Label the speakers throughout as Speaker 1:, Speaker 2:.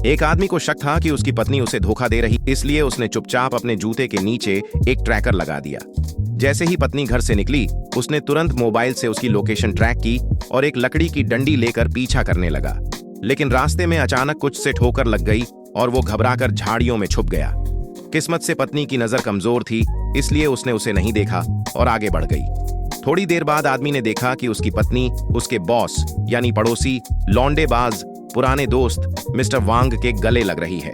Speaker 1: एक आदमी को शक था कि उसकी पत्नी उसे धोखा दे रही, इसलिए उसने चुपचाप अपने जूते के नीचे एक ट्रैकर लगा दिया। जैसे ही पत्नी घर से निकली, उसने तुरंत मोबाइल से उसकी लोकेशन ट्रैक की और एक लकड़ी की डंडी लेकर पीछा करने लगा। लेकिन रास्ते में अचानक कुछ से ठोकर लग गई और वो घबराकर झाड़ियों में छुप गया। किस्मत से पत्नी की नजर कमजोर थी, इसलिए उसने उसे नहीं देखा और आगे बढ़ गई। थोड़ी देर बाद आदमी ने देखा कि उसकी पत्नी उसके बॉस यानी पड़ोसी लौंडेबाज पुराने दोस्त मिस्टर वांग के गले लग रही है।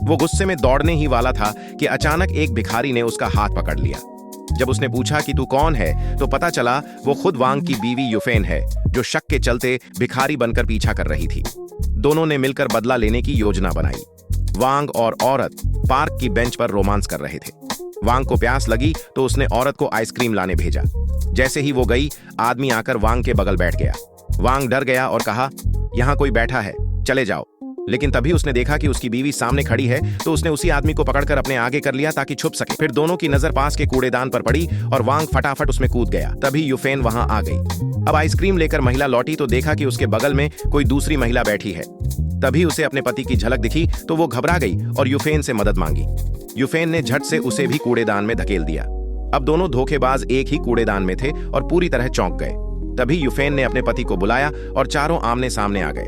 Speaker 1: वो गुस्से में दौड़ने ही वाला था कि अचानक एक भिखारी ने उसका हाथ पकड़ लिया। जब उसने पूछा कि तू कौन है, तो पता चला वो खुद वांग की बीवी युफेन है, जो शक के चलते भिखारी बनकर पीछा कर रही थी। दोनों ने मिलकर बदला लेने की योजना बनाई। वांग और औरत पार्क की बेंच पर रोमांस कर रहे थे। वांग को प्यास लगी तो उसने औरत को आइसक्रीम लाने भेजा। जैसे ही वो गई, आदमी आकर वांग के बगल बैठ गया। वांग डर गया और कहा, यहाँ कोई बैठा है, चले जाओ। लेकिन तभी उसने देखा कि उसकी बीवी सामने खड़ी है, तो उसने उसी आदमी को पकड़कर अपने आगे कर लिया ताकि छुप सके। फिर दोनों की नजर पास के कूड़ेदान पर पड़ी और वांग फटाफट उसमें कूद गया। तभी युफेन वहां आ गई। अब आइसक्रीम लेकर महिला लौटी तो देखा कि उसके बगल में कोई दूसरी महिला बैठी है। तभी उसे अपने पति की झलक दिखी तो वो घबरा गई और युफेन से मदद मांगी। युफेन ने झट से उसे भी कूड़ेदान में धकेल दिया। अब दोनों धोखेबाज एक ही कूड़ेदान में थे और पूरी तरह चौंक गए। तभी युफेन ने अपने पति को बुलाया और चारों आमने सामने आ गए।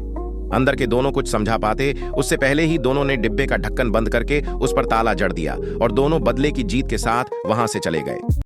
Speaker 1: अंदर के दोनों कुछ समझा पाते उससे पहले ही दोनों ने डिब्बे का ढक्कन बंद करके उस पर ताला जड़ दिया और दोनों बदले की जीत के साथ वहां से चले गए।